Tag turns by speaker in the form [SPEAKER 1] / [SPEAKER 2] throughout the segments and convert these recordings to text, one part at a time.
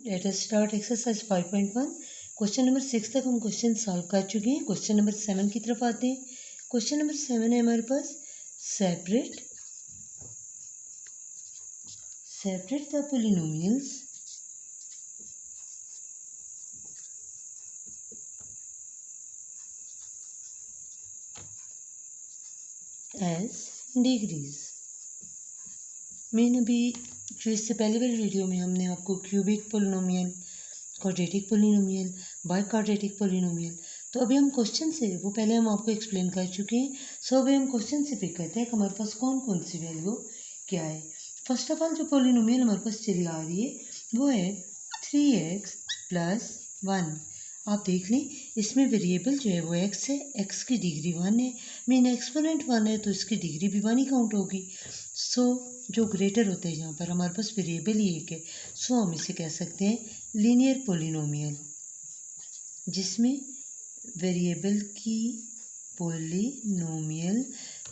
[SPEAKER 1] Let us start exercise 5.1। Question number 6 तक हम question solve कर चुके हैं। क्वेश्चन नंबर 7 की तरफ आते हैं। क्वेश्चन नंबर 7 है हमारे पास separate the polynomials as degrees. मैंने अभी जो इससे पहले वाली वीडियो में हमने आपको cubic polynomial, quadratic polynomial, by quadratic polynomial, तो अभी हम क्वेश्चन से वो पहले हम आपको एक्सप्लेन कर चुके हैं। सो अभी हम क्वेश्चन से पिक करते हैं कि हमारे पास कौन कौन सी वैल्यू क्या है। फर्स्ट ऑफ ऑल जो पोलिनोमियल हमारे पास चली आ रही है वो है 3x + 1। आप देख लें इसमें वेरिएबल जो है वो x है, x की डिग्री 1 है, मीन एक्सपोनेंट 1 है तो इसकी डिग्री भी 1 ही काउंट होगी। सो जो ग्रेटर होता है यहाँ पर हमारे पास वेरिएबल ही एक है, सो हम इसे कह सकते हैं लीनियर पोलिनोमियल, जिसमें वेरिएबल की पोलिनोमियल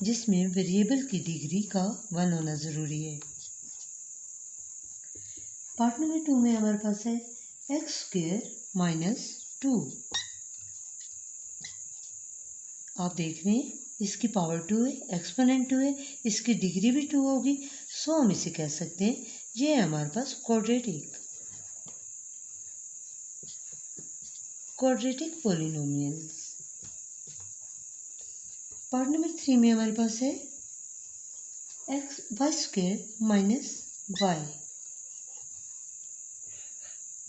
[SPEAKER 1] जिसमें वेरिएबल की डिग्री का 1 होना ज़रूरी है। पार्ट नंबर 2 में हमारे पास है x² - 2। आप देख रहे हैं इसकी पावर 2 है, एक्सपोनेंट 2 है, इसकी डिग्री भी 2 होगी, सो हम इसे कह सकते हैं ये है हमारे पास क्वाड्रेटिक पोलिनोमियल। पार्ट नंबर 3 में हमारे पास है y² - y।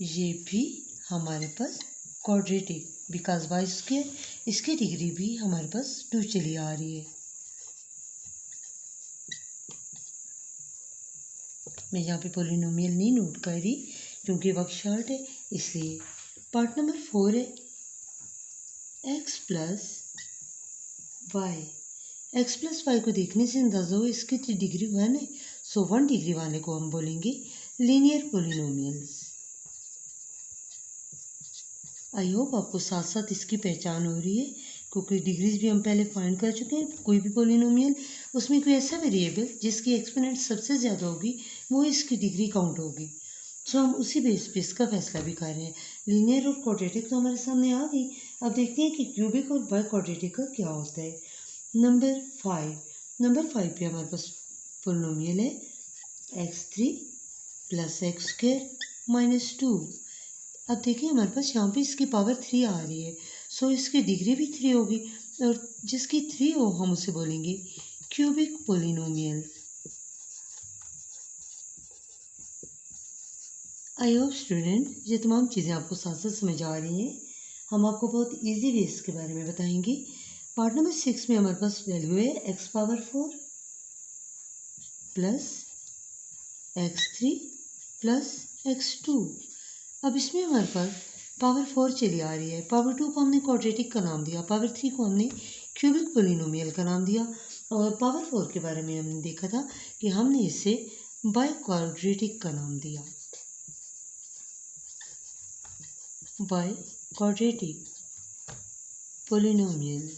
[SPEAKER 1] ये भी हमारे पास क्वाड्रेटिक, बिकॉज y² इसकी डिग्री भी हमारे पास 2 चली आ रही है। मैं यहाँ पे पोलिनोमियल नहीं नोट कर रही क्योंकि वक्त शॉर्ट है इसलिए। पार्ट नंबर 4 है x + y। x + y को देखने से अंदाज़ा हो इसकी डिग्री 1 है, सो 1 डिग्री वाले को हम बोलेंगे लीनियर पोलिनोमियल्स। आई होप आपको साथ साथ इसकी पहचान हो रही है, क्योंकि डिग्रीज भी हम पहले फाइंड कर चुके हैं। कोई भी पोलिनोमियल उसमें कोई ऐसा वेरिएबल जिसकी एक्सपोनेंट सबसे ज़्यादा होगी वो इसकी डिग्री काउंट होगी, सो हम उसी बेस पे इसका फैसला भी कर रहे हैं। लीनियर और क्वाड्रेटिक तो हमारे सामने आ गई, अब देखते हैं कि क्यूबिक और बाई क्वाड्रेटिक का क्या होता है। नंबर 5 पे हमारे पास पोलिनोमियल है x3 + x² - 2। अब देखिए हमारे पास यहाँ पे इसकी पावर 3 आ रही है, सो इसकी डिग्री भी 3 होगी, और जिसकी 3 हो हम उसे बोलेंगे cubic polynomial. I hope student ये तमाम चीज़ें आपको साथ साथ समझ आ रही हैं। हम आपको बहुत इजी वे इसके बारे में बताएंगे। पार्ट नंबर 6 में हमारे पास वैल्यू है x⁴ + x3 + x2। अब इसमें हमारे पास पावर 4 चली आ रही है, पावर 2 को हमने क्वाड्रेटिक का नाम दिया, पावर 3 को हमने क्यूबिक पोलिनोमियल का नाम दिया, और पावर 4 के बारे में हमने देखा था कि हमने इसे बाई क्वाड्रेटिक का नाम दिया, बाई क्वाड्रेटिक पोलिनोमियल।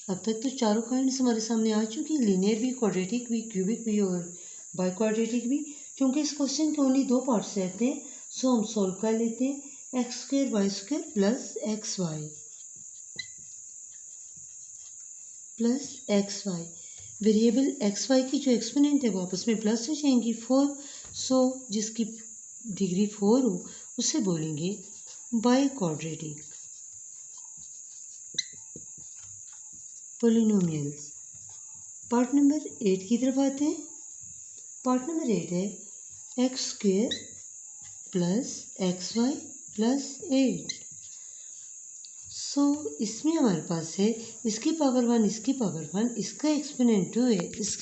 [SPEAKER 1] अब तक तो चारों काइंड्स हमारे सामने आ चुकी हैं, लीनियर भी, क्वाड्रेटिक भी, क्यूबिक भी और बाई क्वाड्रेटिक भी। क्योंकि इस क्वेश्चन के ओनली 2 पार्ट्स रहते हैं, सो हम सॉल्व कर लेते हैं। x² y² + xy + xy। Variable xy की जो एक्सपोनेंट है वो आपस में प्लस हो जाएंगी 4, सो जिसकी डिग्री 4 हो उसे बोलेंगे by quadratic polynomials. Part number 8 की तरफ आते हैं। पार्ट नंबर 8 है x² + xy + 8। सो इसमें हमारे पास है इसकी पावर 1, इसकी पावर 1, इसका एक्सपोनेंट 2 है। इस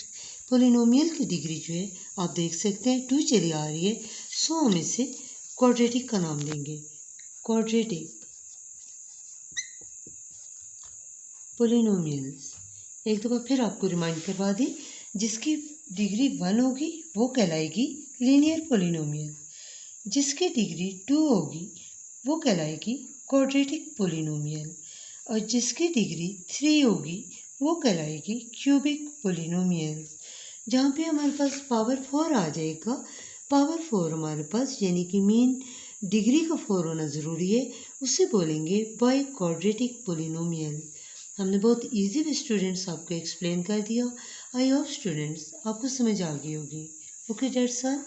[SPEAKER 1] पोलिनोमियल की डिग्री जो है आप देख सकते हैं 2 चली आ रही है, सो हम इसे क्वाड्रेटिक का नाम देंगे, क्वाड्रेटिक पोलिनोमियल्स। एक दफ़ा फिर आपको रिमाइंड करवा दें, जिसकी डिग्री 1 होगी वो कहलाएगी लीनियर पोलिनोमियल, जिसकी डिग्री 2 होगी वो कहलाएगी क्वाड्रेटिक पोलिनोमियल, और जिसकी डिग्री 3 होगी वो कहलाएगी क्यूबिक पोलिनोमियल। जहाँ पे हमारे पास पावर 4 आ जाएगा, पावर 4 हमारे पास यानी कि मीन डिग्री का 4 होना ज़रूरी है, उसे बोलेंगे बाई क्वाड्रेटिक पोलिनोमियल। हमने बहुत इजी वे स्टूडेंट्स आपको एक्सप्लेन कर दिया। आई होप स्टूडेंट्स आपको समझ आ गई होगी। Okay that's all.